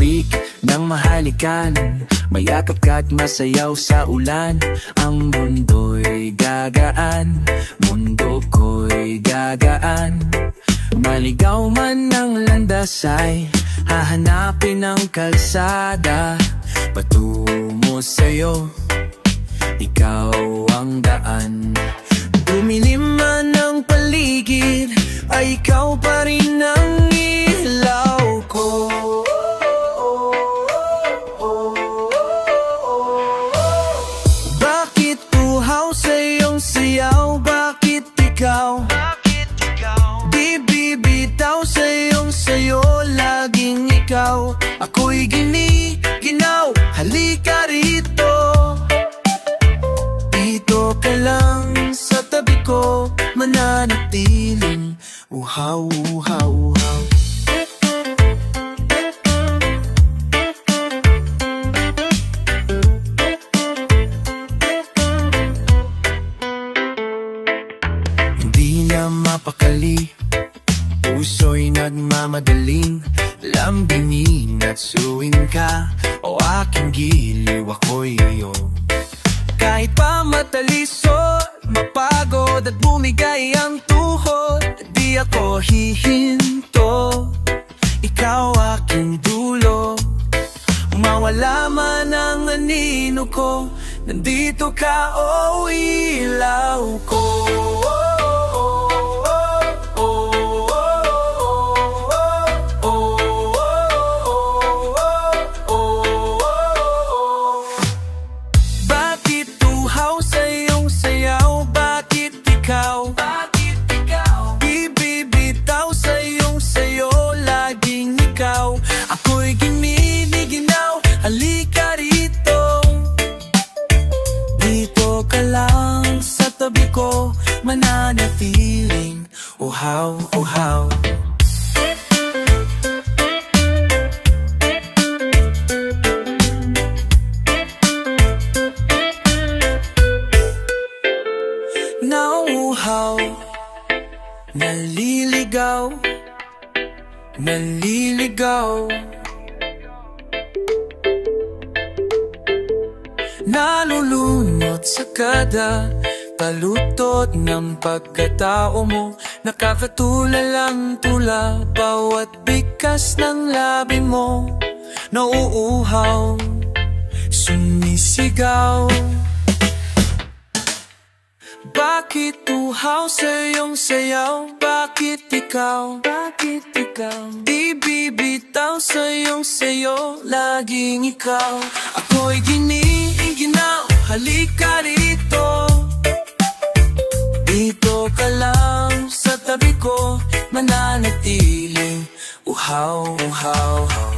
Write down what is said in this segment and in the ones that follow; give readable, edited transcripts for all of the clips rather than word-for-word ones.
freak ng mahalikan, mayakap ka't masayaw sa ulan. Ang mundo'y gagaan, mundo ko'y gagaan. Maligaw man ng landas ay hahanapin ang kalsada. Patungo sa'yo, ikaw ang daan. Dumilim man ang paligid, ay ikaw pa rin ang ilaw ko. Bakit uhaw sa iyong siyaw? Bakit ikaw? Di bibitaw sa iyong sayo, laging ikaw. Ako'y ginaw, halika rito. Dito ka lang sa tabi ko, mananatiling uhaw, uhaw, uhaw. Hindi na mapakali, puso'y nagmamadaling lambingin at suwin ka. O aking giliw, ako'y iyo. Kahit pa matalisod, mapagod at bumigay ang tuhod, di ako hihinto. Ikaw aking dulo, mawala man ang anino ko, nandito ka, oh ilaw ko. Tabi ko, mananatiling uhaw, uhaw. Nauuhaw, naliligaw, naliligaw. Nalulunod sa kada kalutot ng pagkatao mo, nakakatulalang tula bawat bigkas ng labi mo. Nauuhaw, sumisigaw. Bakit uhaw sa iyong sayaw? Bakit ikaw? Bakit ikaw? Di bibitaw sa iyong sayo, laging ikaw. Ako'y ginaw, halika rito. Dito ka lang sa tabi ko, mananatiling uhaw, uhaw, uhaw.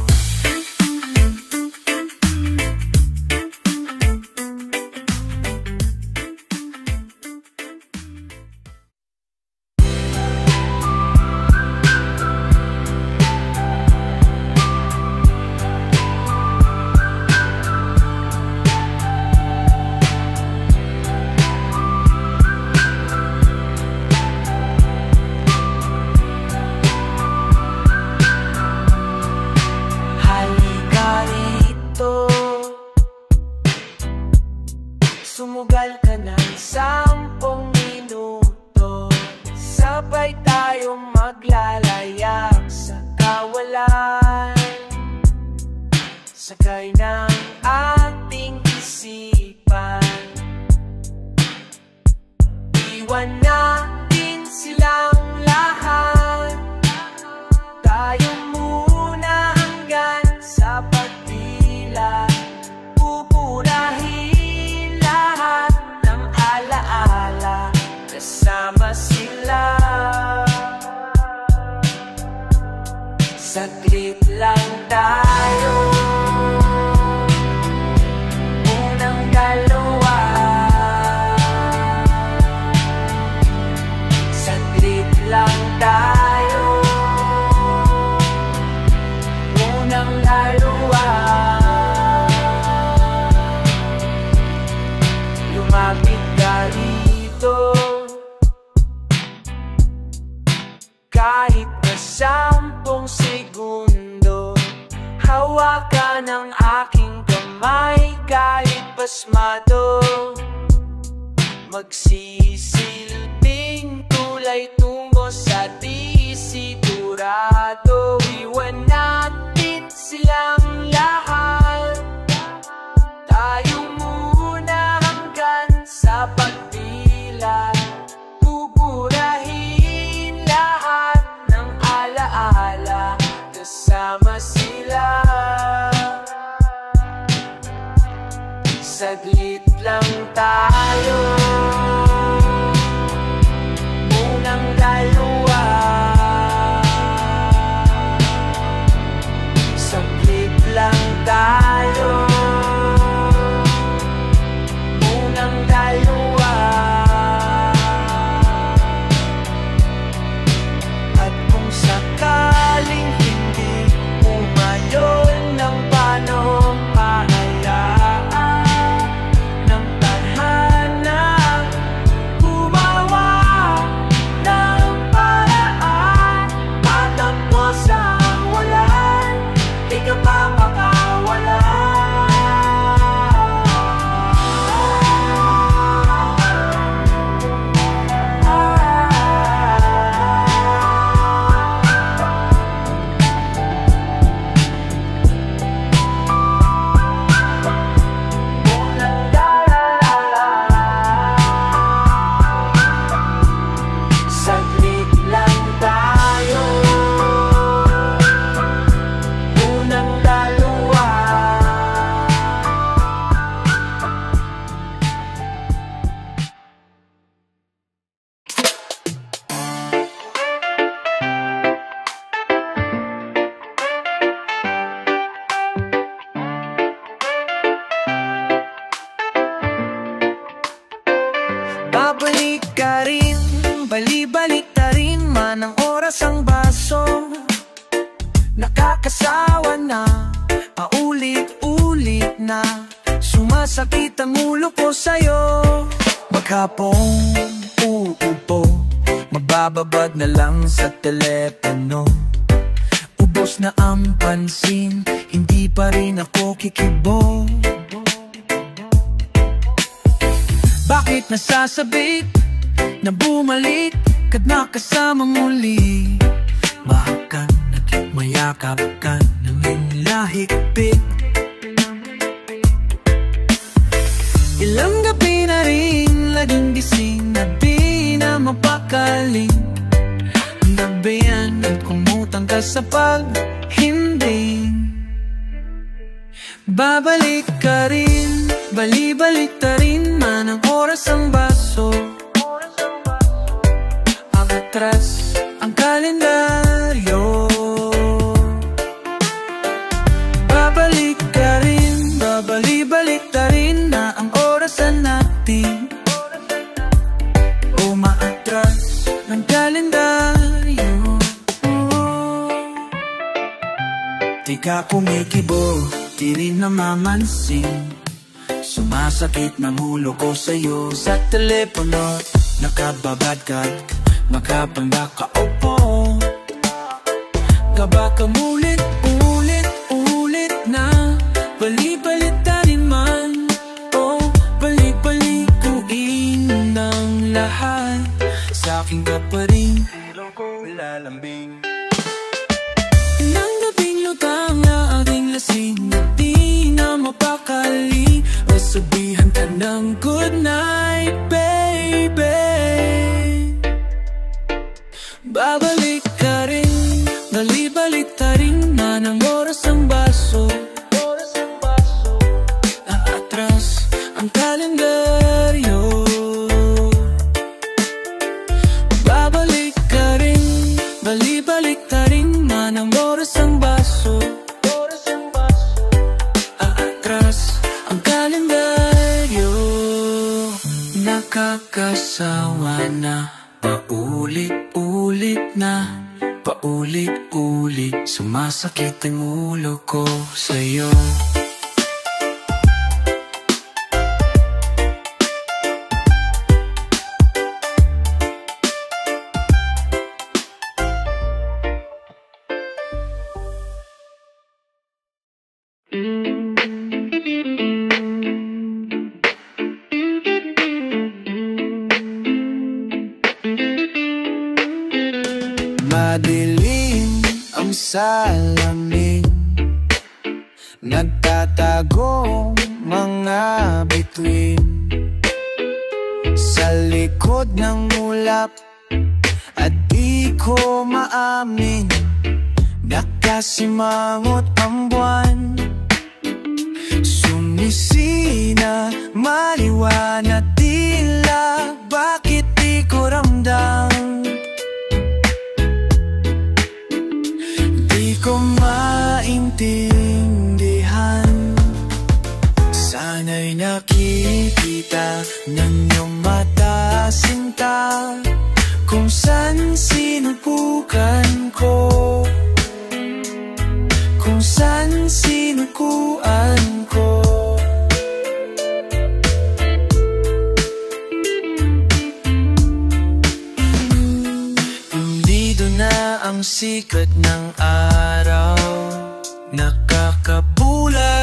Sumugal ka ng 10 minuto, sabay tayo maglalayak sa kawalan. Sakay ng ating isipan, iwan natin silang lahat. Tayo muna hanggang sa pagpila, pupurahin lahat ng alaala, kasama sila. Saglit lang tayo, unang dalawa. ng aking kamay kahit pasmado, magsisilbing tulay tungo sa di sigurado. Iwan natin silang lahat, tayo muna hanggang sa pagpila. Pupurahin lahat ng alaala, kasama sila. Saglit lang tayo, munang dalawa. Saglit lang tayo, munang dalawa. At kung sakaling hindi umayon ng panong pahayaan ng tadhana, gumawa ng paraan, patakbo sa walan, di ka pa makawalan. Saglit lang tayo, unang dalawa. Babalik ka rin, bali-balik ta rin man ang oras ang baso. Nakakasawa na, paulit-ulit na, sumasakit ang ulo ko sa'yo. Maghapong uupo, magbababad na lang sa telepono. Ubos na ang pansin, hindi pa rin ako kikibo. Bakit nasasabik na bumalik ka't nakasama muli? Mahakan at mayakap ka ng lahigpit. Ilang gabi na rin laging gising na di na mapakaling. Nabayan at kumutang ka sa paghimbing. Babalik ka rin, bali-balik ta rin man ang oras ang baso. Ang atras, ang kalendaryo. Babalik ka rin, babali-balik ta rin na ang orasan natin. Umaatras ng kalendaryo. Di ka kumikibo, di rin namamansin. Sumasakit ng ulo ko sa'yo sa telepono. Nakababad ka, makapanda ka, opo. Kabaka ulit na, bali-balik ta rin man. Oh, balik-balikuin ng lahat. Sa'kin ka pa rin, pero ko lalambing. Ilang gabing lutang na aking lasing na di na mapakali. Sabihan ka ng good night, baby. Babalik ka rin, bali-balik ta rin man ang oras ang baso. Naatras ang kalendaryo. Babalik ka rin, bali-balik ta rin man ang oras ang baso. Aatras ang kalendaryo. Nakakasawa na, paulit-ulit na, paulit-ulit, sumasakit ang ulo ko sa'yo. salamin, nagtatago mga bituin sa likod ng ulap. At di ko maamin, nakasimangot ang buwan. Sumisina, maliwanag, tila bakit di ko ramdam. Di ko maintindihan, sana'y nakikita ng iyong mata, sinta, kung saan sinubukan ko, kung saan sinukuan ko. Nandito na ang sikat ng araw, nakakabula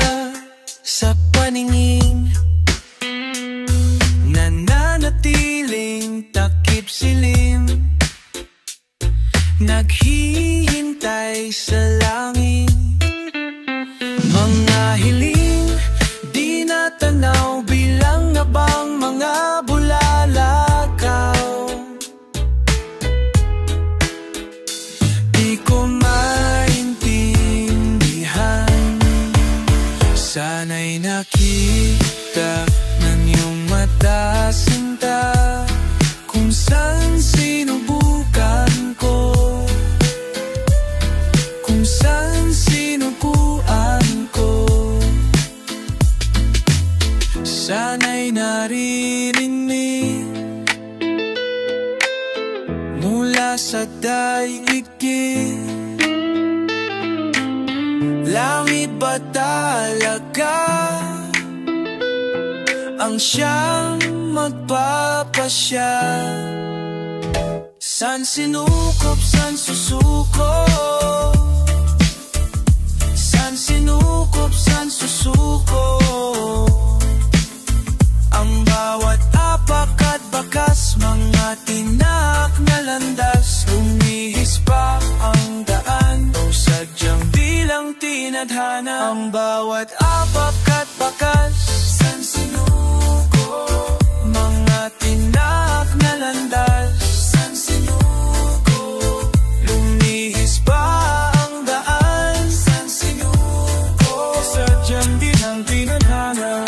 sa paningin, nananatiling takip silim, naghihintay sa langit. Mga hiling di natanaw, bilang na bang mga bulalakaw. Di ko maintindihan, sana'y nakita ng iyong mata, sinta, kung saan sinubukan ko, kung saan sinukuan ko. Sana'y naririnig mula sa daigdig. Langit ba talaga ang siyang magpapasya? San sinukob, san susuko, san sinukob, san susuko. Ang bawat apak at bakas, mga tinak na landas, lumihis pa ang daan o sadyang bilang tinadhana. Ang bawat apak at bakas, san sinuko, mga tinak na landas, san sinuko, lumihis pa ang daan, san sinuko, sadyang bilang tinadhana.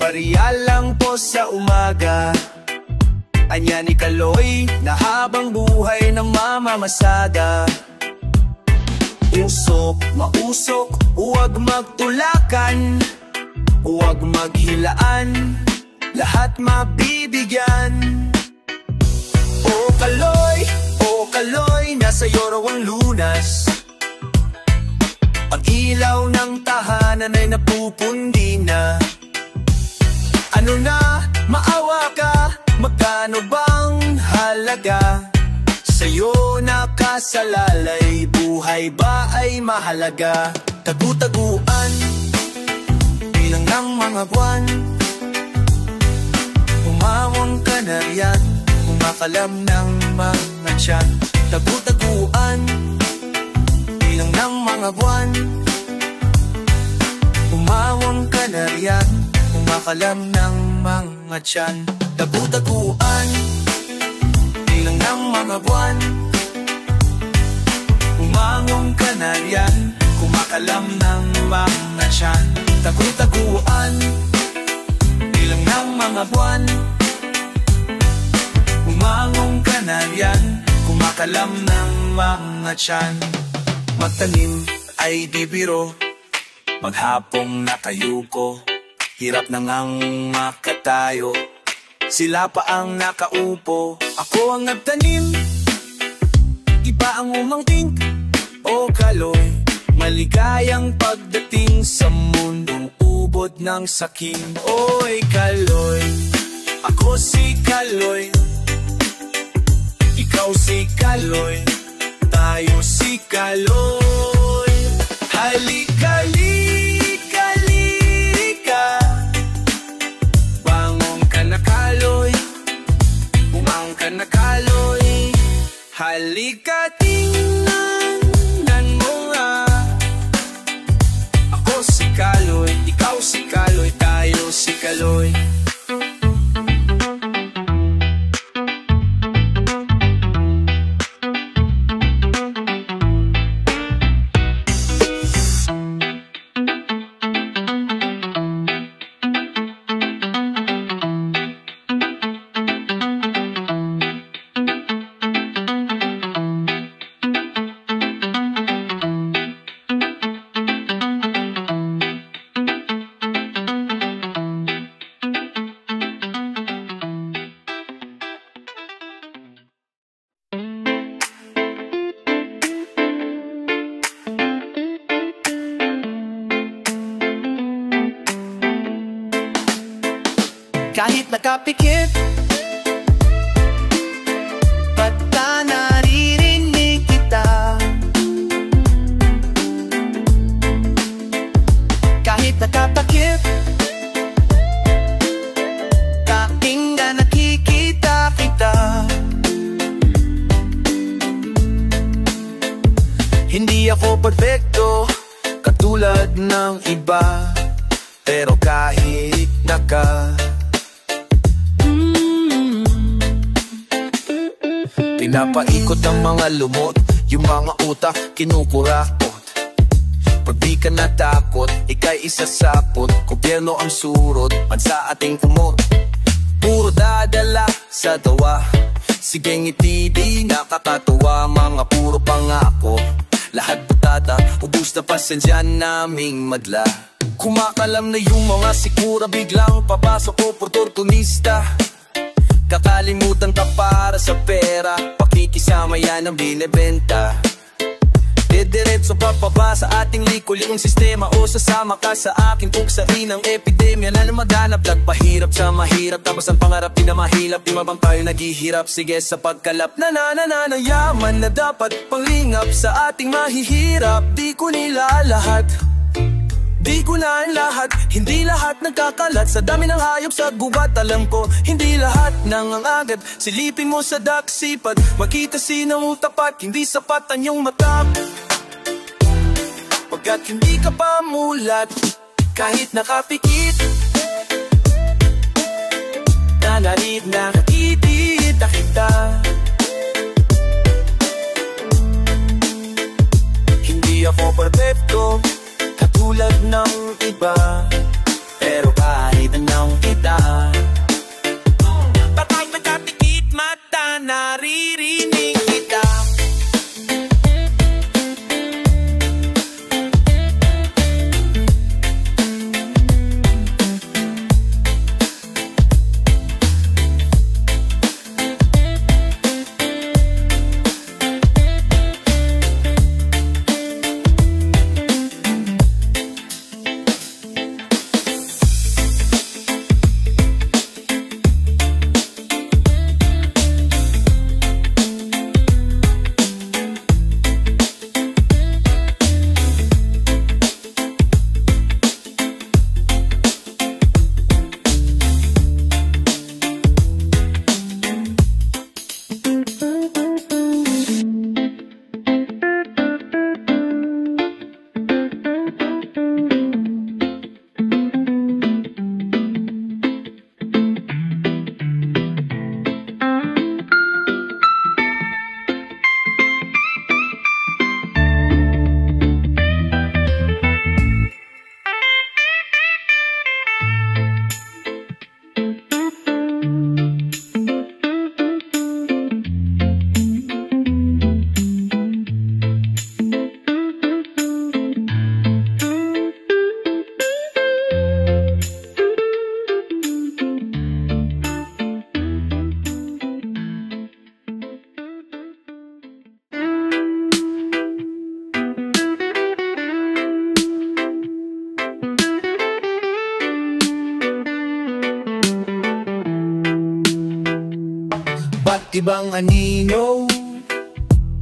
Bariya lang po sa umaga, anya ni Kaloy na habang buhay ng mamamasada. Usok, mausok, huwag magtulakan, huwag maghilaan, lahat mabibigyan. O Kaloy, nasa iyo raw ang lunas. Ang ilaw ng tahanan ay napupundi na. Ano na, maawa ka, magkano bang halaga? Sa'yo nakasalalay, buhay ba ay mahalaga? Tagu-taguan, bilang ng mga buwan, umawang ka na riyan, kumakalam ng mga tiyan. Tagu-taguan, bilang ng mga buwan, umawang ka na riyan, kumakalam ng mga tiyan. Tagu-taguan, bilang ng mga buwan, umawang ka na riyan, kumakalam ng mga tiyan. Tagu-taguan, bilang ng mga buwan, umawang ka na riyan, kumakalam ng mga tiyan. Magtanim ay di biro, maghapong nakayuko, hirap na ngang makatayo. Sila pa ang nakaupo, Ako ang nagtanim, iba ang umangking. O Kaloy, maligayang pagdating sa mundong ubod ng sakim. Oy Kaloy, ako si Kaloy, ikaw si Kaloy, tayo si Kaloy. Halika, lika, lika, bangon ka na Kaloy, bumang ka na Kaloy. Halika, tingnan mo nga, ako si Kaloy, ikaw si Kaloy, tayo si Kaloy. Kahit nakapikit, basta naririnig kita. Kahit nakapakit, pakinggan, nakikita kita. Hindi ako perfecto, katulad ng iba, pero kahit pinapaikot ang mga lumot, yung mga utak kinukurakot. Pag di ka natakot, ika'y isasapot. Gobyerno ang surot, bansa ating kumot. Puro dadala sa tawa, sige ngiti di nakakatuwa. Mga puro pangako, lahat butata, ubus na pasensya naming madla. Kumakalam na yung mga sikura, biglang papasok oportunista. Kakalimutan ka para sa pera, pakikisama yan ang binebenta. Didiretso pa ba sa ating likuling sistema, o sasama ka sa aking puksain ng epidemya na lumaganap? Nagpahirap sa mahirap, tapos ang pangarap di na mahilap. Di mabang tayo naghihirap, sige sa pagkalap. Nananayaman na dapat panglingap sa ating mahihirap. Di ko nila lahat, di ko na ang lahat, hindi lahat nagkakalat. Sa dami ng hayop sa gubat, alam ko hindi lahat nangangagat. Silipin mo sa daksipat, makita sino mo tapat. Hindi sapat ang iyong mata, pagkat hindi ka pamulat. Kahit nakapikit, nanarid nakakitita kita. Hindi ako perfecto, katulad ng iba, pero kahit anong kita. Bakit nagkapikit mata, naririnig kita. Iba't ibang anino,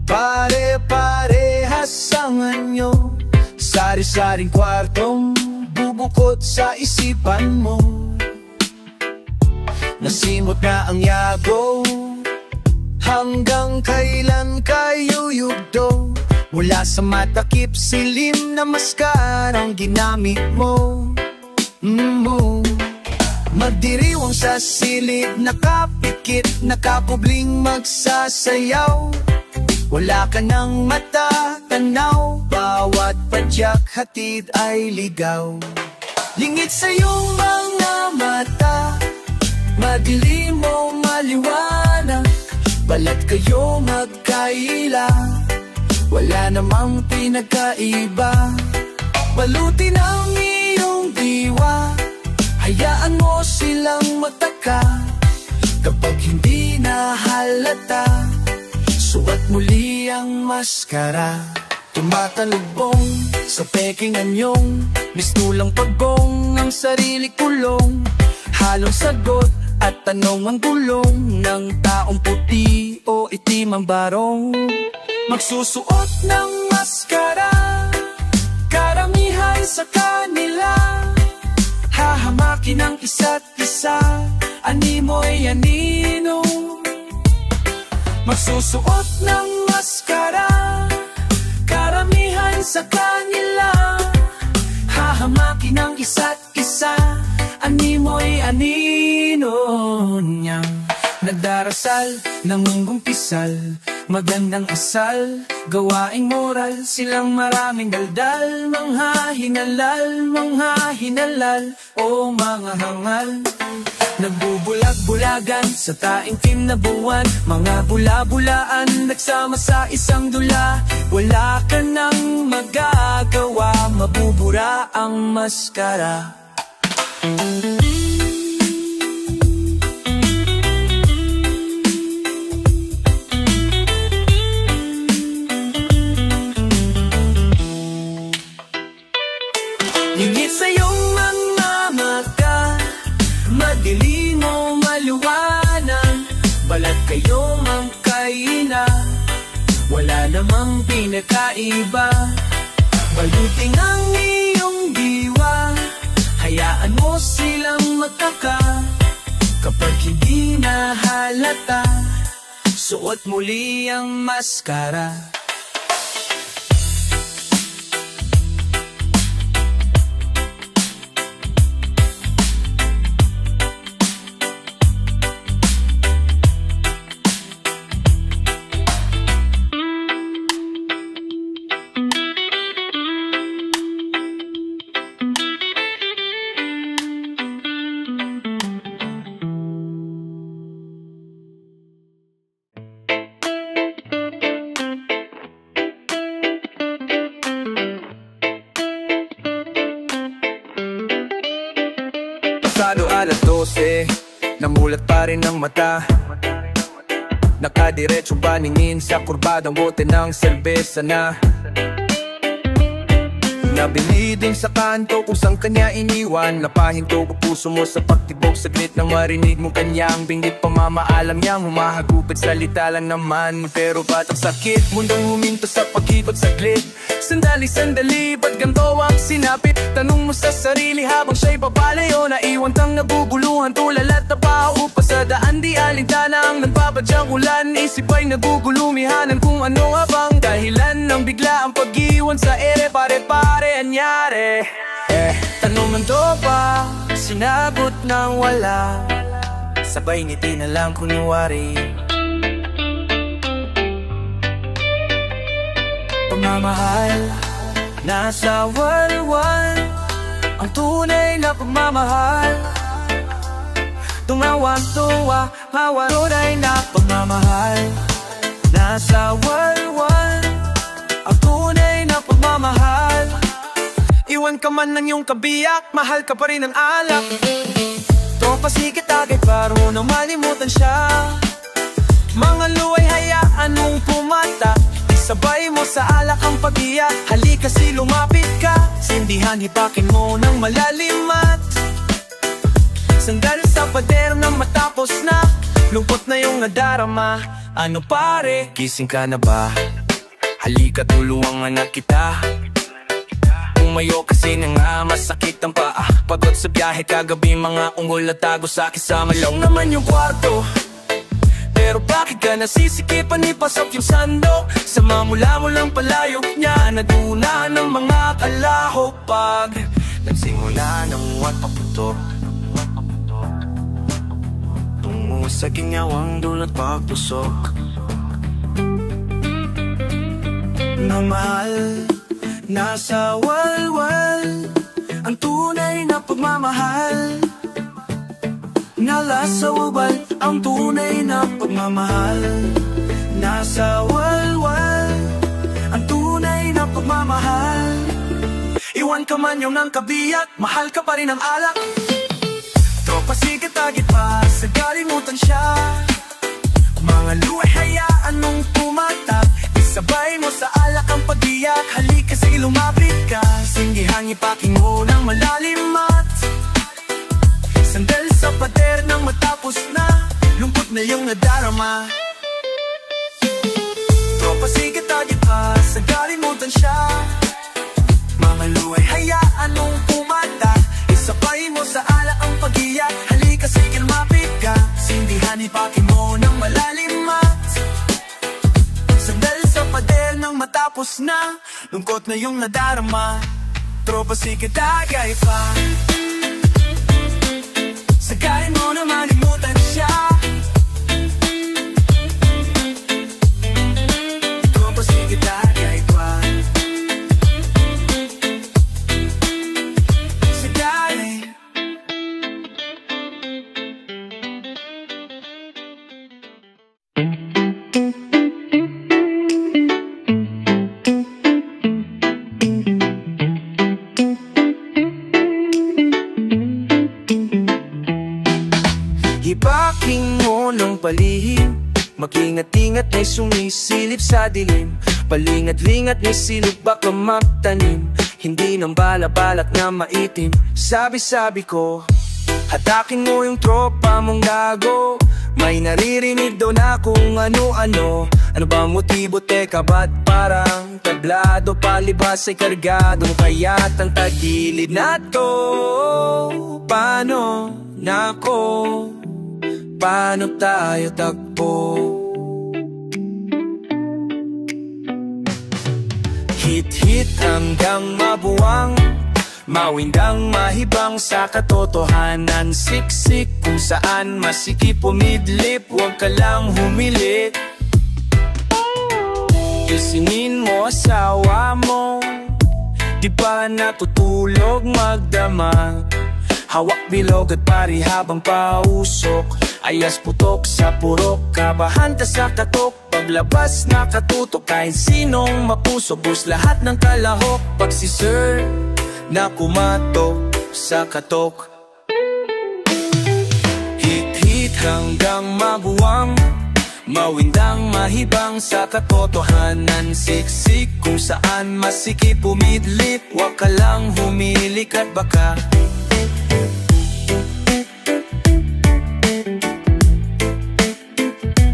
pare-parehas ang anyo. Sari-saring kwartong bubukod sa isipan mo. Nasimot na ang yago, hanggang kailan kayo yugdo? Mula sa matakip silim na maskarang ginamit mo. Magdiriwang sa silid, nakapikit, nakapubling magsasayaw. Wala ka ng mata, tanaw, bawat padyak hatid ay ligaw. Lingit sa iyong mga mata, madilim o maliwanag, balat kayo magkaila, wala namang pinagkaiba. Balutin ang iyong diwa, hayaan mo silang magtaka. Kapag hindi na halata, suot muli ang maskara. Tumatalubong sa peking anyong, mistulang paggong ang sarili kulong. Halong sagot at tanong ang gulong ng taong puti o itim ang barong. Magsusuot ng maskara, karamihan sa kanila, hahamakin ang isa't isa, animoy anino. Magsusuot ng maskara, karamihan sa kanila, hahamakin ang isa't isa, animoy anino niyang. Nagdarasal, nangungumpisal, magandang asal, gawaing moral, silang maraming daldal, mga hinalal, o mga hangal. Nagbubulag-bulagan sa taing kinabuan, mga bula-bulaan, nagsama sa isang dula. Wala ka nang magagawa, mabubura ang maskara. Lingit sa iyong mga mata, madilim o maliwanag, balat kayo magkaina, wala namang pinakaiba. Balutin ang iyong diwa, hayaan mo silang magtaka. Kapag hindi na halata, suot muli ang maskara. Pasado alas 12, namulat pa rin ang mata. Nakadiretso paningin sa kurbadang bote ng serbesa na nabili din sa kanto kung saan kanya iniwan. Napahinto ko puso mo sa pagtibok, saglit nang marinig mo kanyang bingit. Pamamaalam niyang humahagupit, salita lang naman pero batak sakit. Mundong huminto sa pag-ikot saglit, sandali, ba't ganito ang sinapit? Tanong mo sa sarili habang siya'y papalayo, naiwan kang naguguluhan, tulalat na paupa sa daan. Di alintana ang nagpapadyang ulan, isip ay nagugulumihanan kung ano nga bang dahilan ng bigla ang pag-iwan sa ere. Pare-pare anyari, tanong nando ba, sinagot ng wala, sabay ngiti na lang kunwari. Pagmamahal, nasa walwal, ang tunay na pagmamahal. Tumawa-tuwa, tunay na pagmamahal. Nasa walwal, ang tunay na pagmamahal. Iwan ka man ng iyong kabiyak, mahal ka pa rin ng alak. Tropa sikit agay para nang malimutan siya. Mga luway hayaan mong pumata, sabay mo sa alak ang pag-iyak. Halika si lumapit ka, sindihan hipakin mo ng malalim at sandal sa pader na matapos na lungkot na yung nadarama. Ano pare, gising ka na ba? Halika tulungan na kita. Umayo kasi na nga, masakit ang paa. Pagod sa biyahe kagabi, mga ungol na tago sa kisama. Lang naman yung kwarto, pero bakit ka nasisikipan? Ipasok yung sandok sa mamula mo lang palayo niya. Naduna ng mga kalahok pag nagsimula ng uwan paputok tungo sa ginawang dulot pagpusok. Na mahal, nasa walwal ang tunay na pagmamahal. Nasa ubal ang tunay na pagmamahal. Nasa walwal ang tunay na pagmamahal. Iwan ka man yung ng kabiyak, mahal ka pa rin ang alak. Tropa sigat agit pa sa kalimutan siya. Mga luway hayaan mong pumatak, isabay mo sa alak ang pag-iyak. Halika sige lumapit ka, singgihang ipaking mo ng malalim at sandal sa pader nang matapos na, lungkot na yung nadarama. Tropa sigat agit pa sa kalimutan siya. Mga luway hayaan mong pumatak, isabay mo sa alak ang pag-iyak. Halika sige lumapit ka, sindihan ipaking mo ng malalim at sandal sa pader nang matapos na, lungkot na yung nadarama. Tropa sigat agay pa, sagayin mo na malimutan siya. Tropa sigat agay pa, sagayin. Hibaking mo ng palihim, mag-ingat-ingat na'y sumisilip sa dilim. Palingat-lingat na'y silog baka magtanim, hindi nang balabalak na maitim. Sabi-sabi ko, hatakin mo yung tropa mong gago. May naririnig daw na kung ano-ano. Ano ba motibo, teka ba't parang tablado? Palibas ay kargado, kaya't ang tagilid na to. Paano na ako? Paano tayo tagpo? Hit-hit hanggang mabuwang, mawindang mahibang sa katotohanan. Siksik kung saan masikip umidlip, huwag ka lang humilit. Isingin mo asawa mo, di ba natutulog magdamag? Hawak bilog at pari habang pausok, ayas putok sa purok, kabahan ta sa katok. Paglabas nakatutok kahit sinong mapusubos lahat ng kalahok. Pag si sir na kumatok sa katok, hit-hit hanggang mabuwang, mawindang mahibang sa katotohanan. Siksik kung saan masikip umidlip, huwag ka lang humilik at baka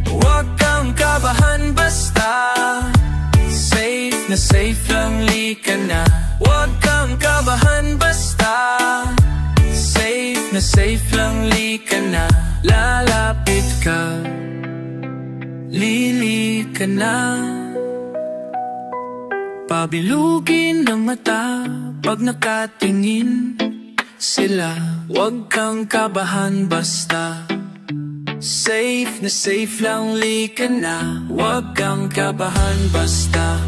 huwag kang kabahan basta safe na safe lang lika na. Huwag kang kabahan basta safe na safe lang lika na. Lalapit ka, lili ka na. Pabilugin ng mata pag nakatingin sila. Huwag kang kabahan basta safe na safe lang lika na. Huwag kang kabahan basta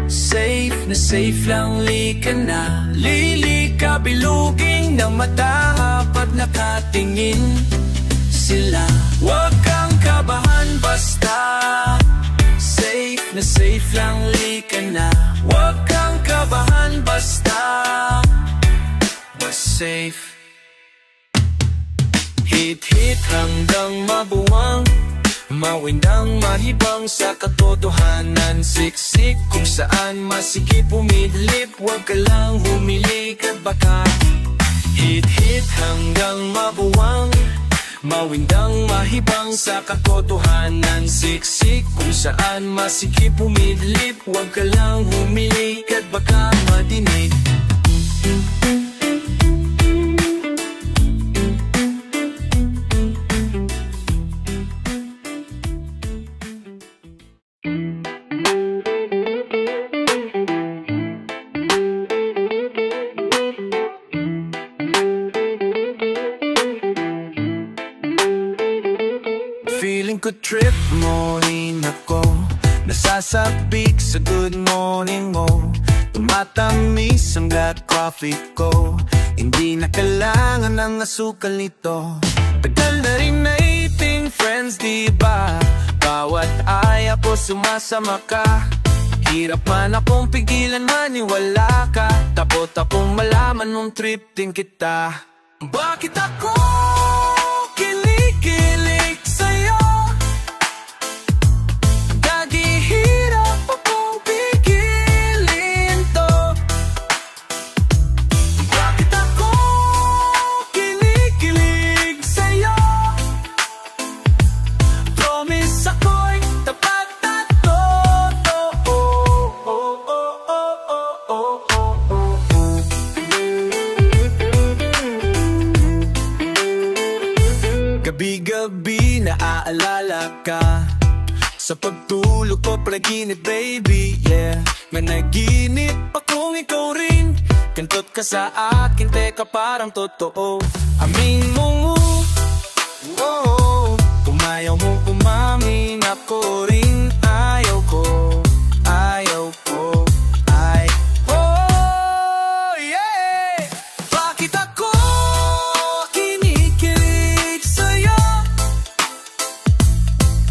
safe na safe lang lika na. Lili ka bilugin ng mata pag nakatingin sila. Huwag kang kabahan basta safe na safe lang lika na. Huwag kang kabahan basta safe. Hit-hit hanggang mabuwang, mawindang mahibang sa katotohanan. Siksik kung saan masikip umidlip, huwag ka lang humilik at baka. Hit-hit hanggang mabuwang, Mawindang mahibang sa katotohanan, siksik kung saan masikip humidlip. Huwag ka lang humilik at baka madinig. Feeling ko trip mo rin ako, nasasabik sa good morning mo. Tumatamis ang black coffee ko, hindi na kailangan ng asukal nito. Tagal na rin nating friends, diba? Bawat aya ko sumasama ka. Hirap man akong pigilan, maniwala ka. Tapot akong malaman nung trip din kita. Bakit ako kinikilig sa'yo? Naghihirap akong pigilin to. Bakit ako kinikilig sa'yo? Promise ako'y tapat at totoo. Gabi-gabi naaalala ka, sa pagtulog ko panaginip, baby, yeah. Managinip akong ikaw rin, kantot ka sa akin, teka parang totoo. Amin mo, oh, kumayaw mo umamin, ako rin ayaw ko, ayaw ko, ay, oh, yeah. Bakit ako kinikilig sa'yo?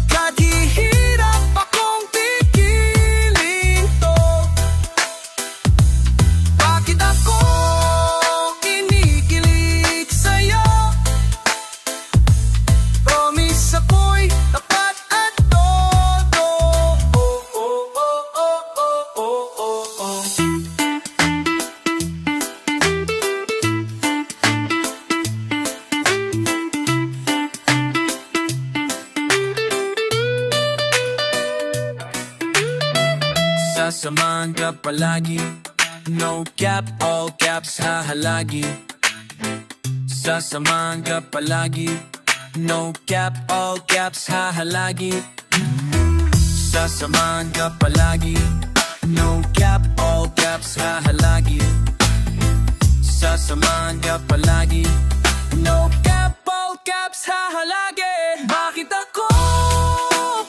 Kahihirap akong pigilin to. Bakit ako kinikilig sa'yo? Promise ako'y tapat at todo. Sasamahan ka palagi, no cap, all caps, hahalagi. Sasamahan ka palagi, no cap, all caps, hahalagi. Sasamahan ka palagi, no cap, all caps, hahalagi. Sasamahan ka palagi, no cap, all caps, hahalagi. Bakit ako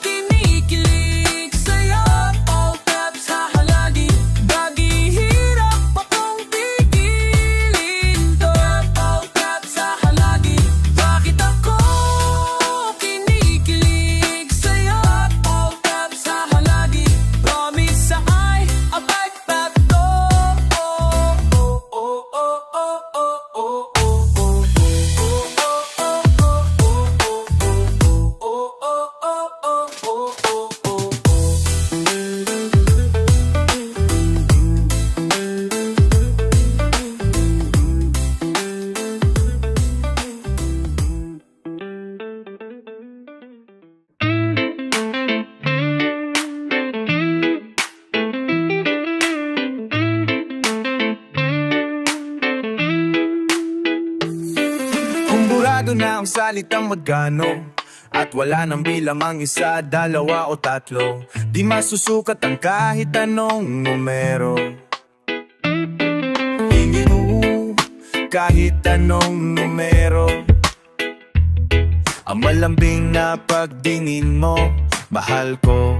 kinikilig sa'yo? All caps, hahalagi. Naghihirap akong pigilin to. All caps, hahalagi. Bakit ako kinikilig sa'yo? All caps, hahalagi. Promise ay abay tato. Kung burado na ang salitang magkano, at wala nang bilang ang isa, dalawa o tatlo, di masusukat ang kahit anong numero. Hindi mo kahit anong numero. Ang malambing na pagdingin mo, mahal ko.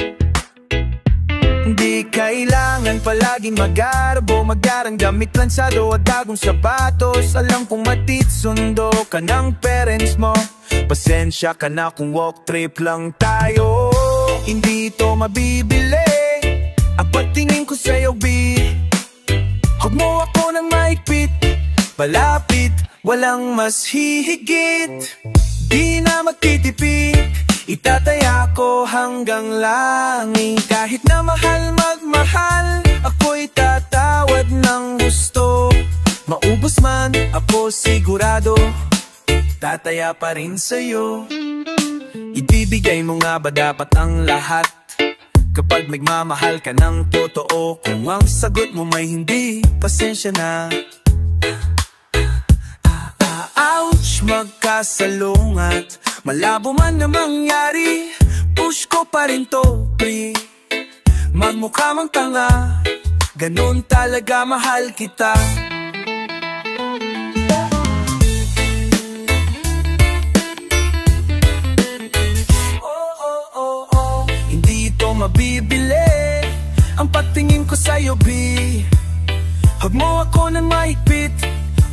Di kailangan palaging mag-arbo, magarang damit, lansado at dagong sapatos. Alam kong matitsundo ka ng parents mo, pasensya ka na kung walk trip lang tayo. Hindi to mabibili ang pagtingin ko sa'yo, B. Huwag mo ako ng maipit, palapit, walang mas hihigit. Di na magtitipid, itataya ko hanggang langit. Kahit na mahal magmahal, ako'y tatawad ng gusto. Maubos man ako sigurado, tataya pa rin sa'yo. Ibibigay mo nga ba dapat ang lahat kapag nagmamahal ka ng totoo? Kung ang sagot mo may hindi, pasensya na. Ouch, magkasalungat, malabo man na mangyari, push ko pa rin to, pre. Magmukha mang tanga, ganun talaga mahal kita. Hindi ito mabibili, ang pagtingin ko sa'yo, B. Hug mo ako ng mahigpit,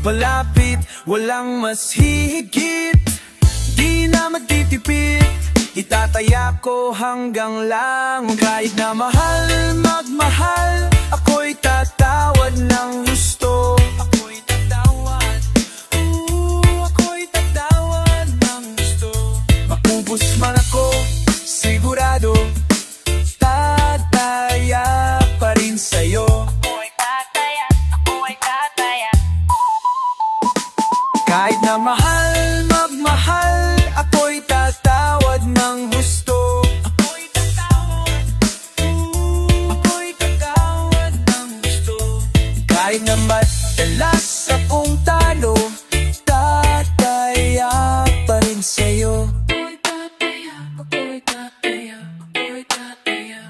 palapit, walang mas hihigit. Di na magtitipid, itataya ko hanggang lang. Kahit na mahal, magmahal, ako'y tatawad ng gusto. Ako'y tatawad, ako'y tatawad ng gusto. Maubos man ako, sigurado, tataya pa rin sa'yo. Ako'y tataya, ako'y tataya. Kahit na mahal, magmahal, ako'y tatawad ng gusto. Ako'y tatawad, ako'y tatawad ng gusto. Kahit na madalas akong talo, tataya pa rin sa'yo. Ako'y tataya, ako'y tataya, ako'y tataya.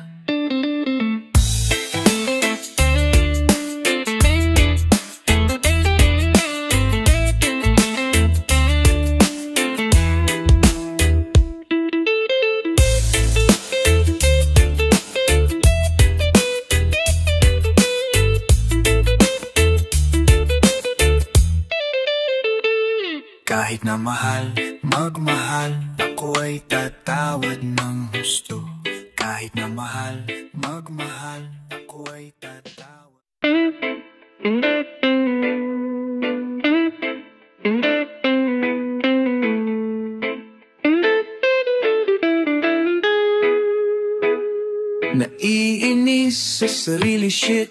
Kahit na mahal, magmahal, ako ay tatawad ng gusto. Kahit na mahal, magmahal, ako ay tatawad. Naiinis sa sarili, shit,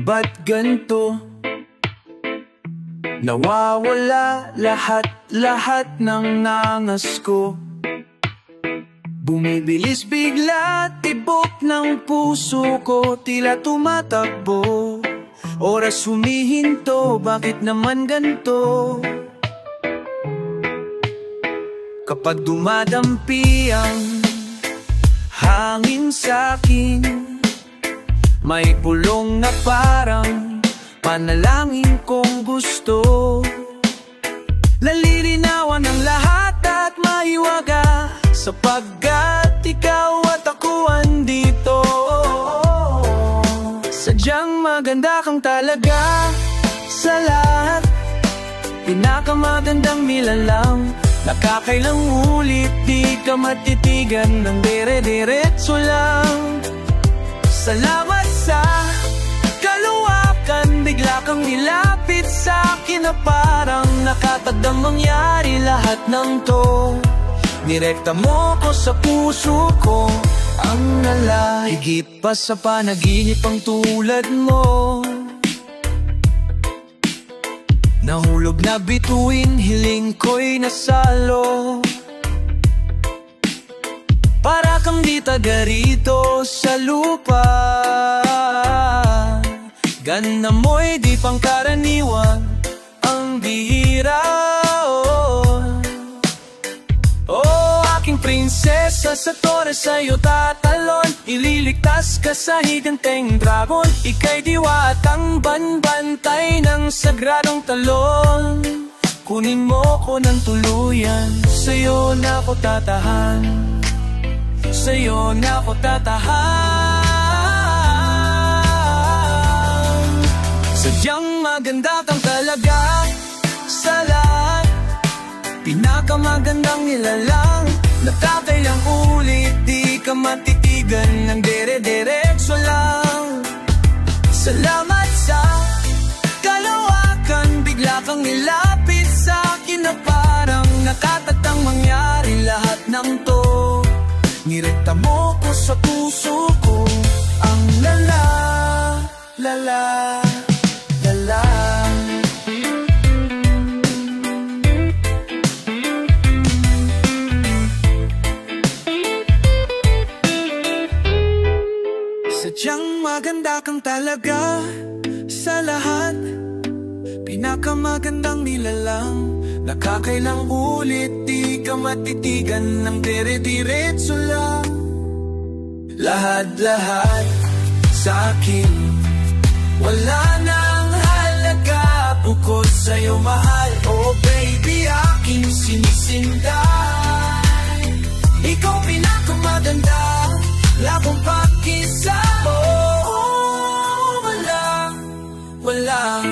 ba't ganito? Nawawala lahat ng nangas ko. Bumibilis bigla, tibok ng puso ko, tila tumatakbo. Oras humihinto, bakit naman ganito? Kapag dumadampi ang hangin sa'kin, may pulong na parang panalangin kong gusto. Lalilinawan ang lahat at maiwaga, sapagkat ikaw at ako andito. Sadyang maganda kang talaga sa lahat, pinakamagandang nilalang. Nakakailang ulit di ka matitigan ng dire-diretso lang. Salamat sa kaluwakan, bigla kang nilapit sa akin na parang nakatagdang mangyari lahat ng to. Nirekta mo ko sa puso ko, ang nalay, higit pa sa panaginip ang tulad mo. Nahulog na bituin, hiling ko'y nasalo. Para kang di taga rito sa lupa, ganda mo'y di pangkaraniwan, ang bihira. Oh, aking prinsesa, sa tore sa'yo tatalon. Ililigtas ka sa higanteng dragon. Ika'y diwa at ang banbantay ng sagradong talon. Kunin mo ko ng tuluyan, sa'yo na ko tatahan, sa'yo na ko tatahan. Sadyang maganda kang talaga sa lahat, pinakamagandang nilalang. Nakakailang ulit di ka matitigan ng dire-diretso lang. Salamat sa kalawakan, bigla kang nilapit sa akin na parang nakatatang mangyari lahat ng to. Nirekta mo ko sa puso ko, ang lala, lala, lala. mahalaga sa lahat, pinakamagandang nilalang, nakakailang ulit, di ka matitigan ng dire-diretso lang. Lahat-lahat sa akin, wala nang halaga bukod sa'yo, mahal. Oh baby, aking sinisinday, ikaw pinakamaganda, labong pakisa. Oh, wala